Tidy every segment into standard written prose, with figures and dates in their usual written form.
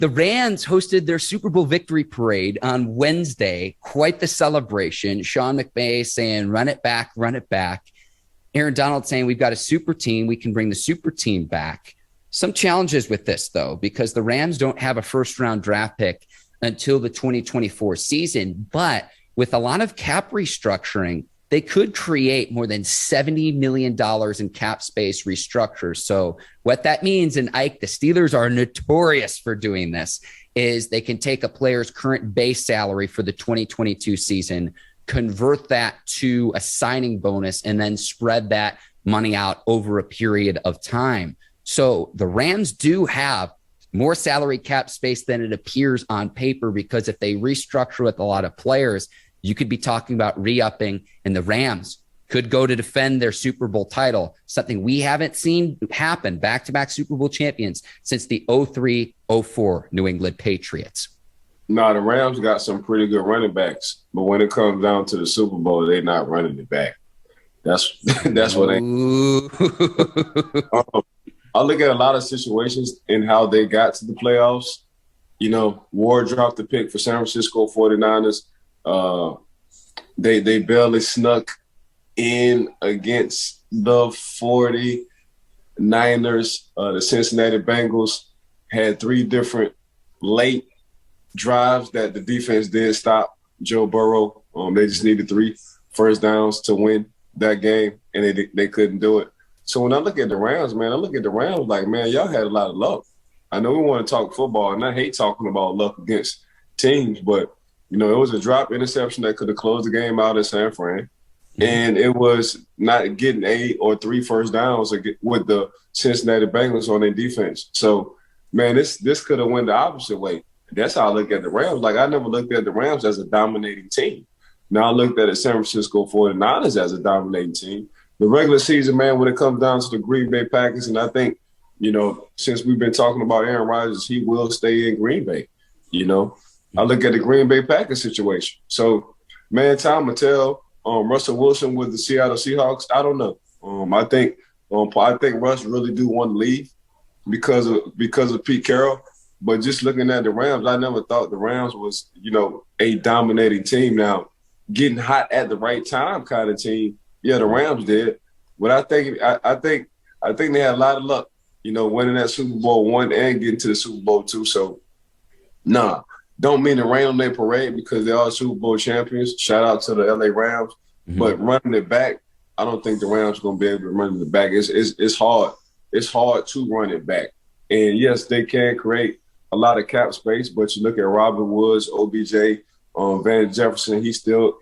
the Rams hosted their Super Bowl victory parade on Wednesday. Quite the celebration. Sean McVay saying, run it back, run it back. Aaron Donald saying, we've got a super team. We can bring the super team back. Some challenges with this, though, because the Rams don't have a first-round draft pick until the 2024 season. But with a lot of cap restructuring, they could create more than $70 million in cap space restructure. So what that means, and Ike, the Steelers are notorious for doing this, is they can take a player's current base salary for the 2022 season, convert that to a signing bonus, and then spread that money out over a period of time. So the Rams do have more salary cap space than it appears on paper, because if they restructure with a lot of players, you could be talking about re-upping, and the Rams could go to defend their Super Bowl title, something we haven't seen happen, back-to-back Super Bowl champions since the 03-04 New England Patriots. No, the Rams got some pretty good running backs, but when it comes down to the Super Bowl, they're not running it back. That's what they. I look at a lot of situations and how they got to the playoffs. You know, Ward dropped the pick for San Francisco 49ers. They barely snuck in against the 49ers. The Cincinnati Bengals had 3 different late drives that the defense did stop Joe Burrow. They just needed 3 first downs to win that game, and they couldn't do it. So when I look at the Rams, man, I look at the Rams like, man, y'all had a lot of luck. I know we want to talk football, and I hate talking about luck against teams, but you know, it was a drop interception that could have closed the game out at San Fran. And it was not getting 8 or 3 first downs with the Cincinnati Bengals on their defense. So, man, this could have went the opposite way. That's how I look at the Rams. Like, I never looked at the Rams as a dominating team. Now I looked at the San Francisco 49ers as a dominating team. The regular season, man, when it comes down to the Green Bay Packers, and I think, you know, since we've been talking about Aaron Rodgers, he will stay in Green Bay, you know. I look at the Green Bay Packers situation. So, man, time will tell. Russell Wilson with the Seattle Seahawks, I don't know. I think Russ really do want to leave because of Pete Carroll. But just looking at the Rams, I never thought the Rams was, you know, a dominating team. Now, getting hot at the right time kind of team, yeah, the Rams did. But I think they had a lot of luck, you know, winning that Super Bowl 1 and getting to the Super Bowl 2. So, nah. Don't mean to rain on their parade because they are Super Bowl champions. Shout out to the LA Rams. Mm-hmm. But running it back, I don't think the Rams are going to be able to run it back. It's hard. It's hard to run it back. And, yes, they can create a lot of cap space, but you look at Robert Woods, OBJ, Van Jefferson, he's still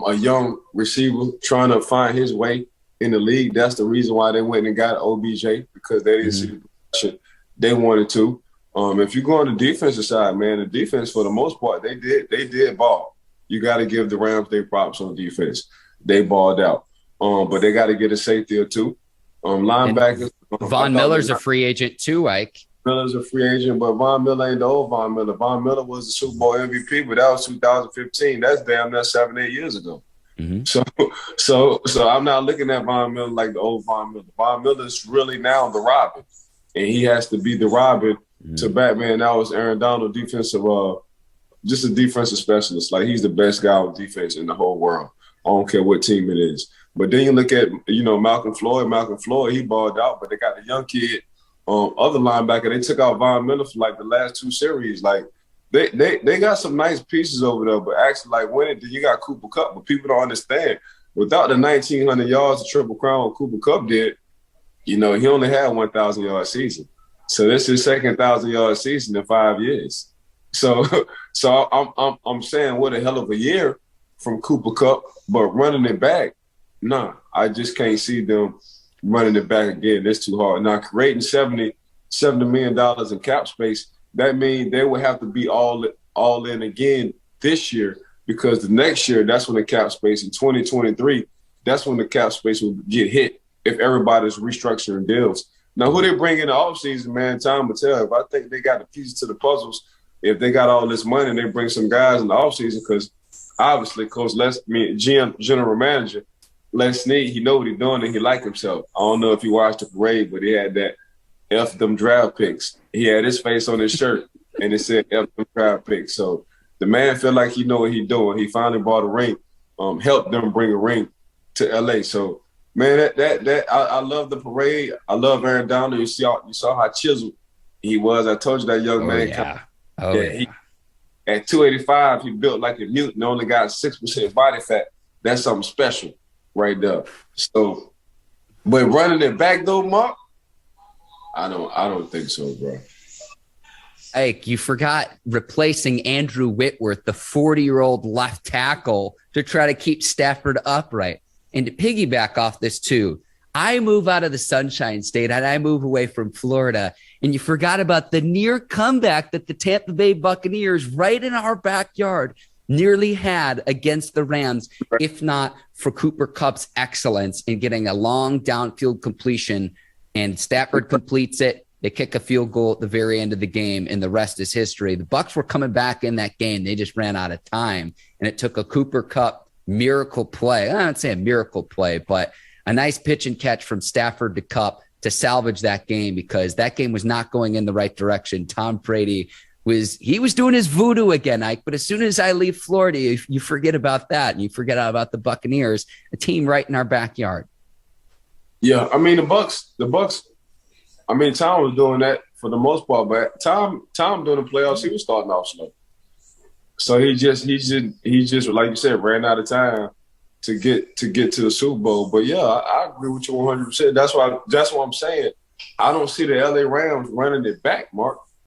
a young receiver trying to find his way in the league. That's the reason why they went and got OBJ, because they didn't see the production they wanted to. If you go on the defensive side, man, the defense for the most part, they did ball. You got to give the Rams their props on defense. They balled out. But they got to get a safety or 2. Linebackers. Von Miller's a free agent too, Ike. Miller's a free agent, but Von Miller ain't the old Von Miller. Von Miller was the Super Bowl MVP, but that was 2015. That's damn near 7-8 years ago. Mm-hmm. So I'm not looking at Von Miller like the old Von Miller. Von Miller's really now the Robin. And he has to be the Robin to Batman. That was Aaron Donald, just a defensive specialist. Like, he's the best guy with defense in the whole world. I don't care what team it is. But then you look at, you know, Malcolm Floyd, he balled out, but they got the young kid, other linebacker. They took out Von Miller for like the last 2 series. Like, they got some nice pieces over there, but actually, like, when you got Cooper Kupp, but people don't understand. Without the 1,900 yards, the Triple Crown what Cooper Kupp did, you know, he only had 1,000-yard season. So this is his second 1,000-yard season in 5 years. So I'm saying what a hell of a year from Cooper Kupp, but running it back, nah, I just can't see them running it back again. It's too hard. Now, creating $70 million in cap space, that means they would have to be all in again this year, because the next year, that's when the cap space in 2023, that's when the cap space will get hit if everybody's restructuring deals. Now, who they bring in the offseason, man, time will tell. If I think they got the pieces to the puzzles, if they got all this money and they bring some guys in the offseason, because obviously Coach General Manager, Les Snead, he know what he's doing and he like himself. I don't know if he watched the parade, but he had F them draft picks. He had his face on his shirt, and it said F them draft picks. So the man felt like he know what he doing. He finally bought a ring, helped them bring a ring to LA. So man, I love the parade. I love Aaron Donald. You saw how chiseled he was. I told you that young man. Yeah. At 285, he built like a mutant. Only got 6% body fat. That's something special right there. So, but running it back though, Mark, I don't think so, bro. Ike, you forgot replacing Andrew Whitworth, the 40-year-old left tackle, to try to keep Stafford upright. And to piggyback off this too, I move out of the Sunshine State and I move away from Florida. And you forgot about the near comeback that the Tampa Bay Buccaneers, right in our backyard, nearly had against the Rams, if not for Cooper Kupp's excellence in getting a long downfield completion. And Stafford completes it. They kick a field goal at the very end of the game, and the rest is history. The Bucs were coming back in that game. They just ran out of time, and it took a Cooper Kupp miracle play. I don't say a miracle play, but a nice pitch and catch from Stafford to Kupp to salvage that game, because that game was not going in the right direction. Tom Brady was doing his voodoo again, Ike. But as soon as I leave Florida, you forget about that, and you forget about the Buccaneers, a team right in our backyard. Yeah, I mean the Bucs. I mean, Tom was doing that for the most part, but Tom during the playoffs, he was starting off slow. So he just like you said, ran out of time to get to the Super Bowl. But yeah, I agree with you 100%. That's what I'm saying. I don't see the LA Rams running it back, Mark.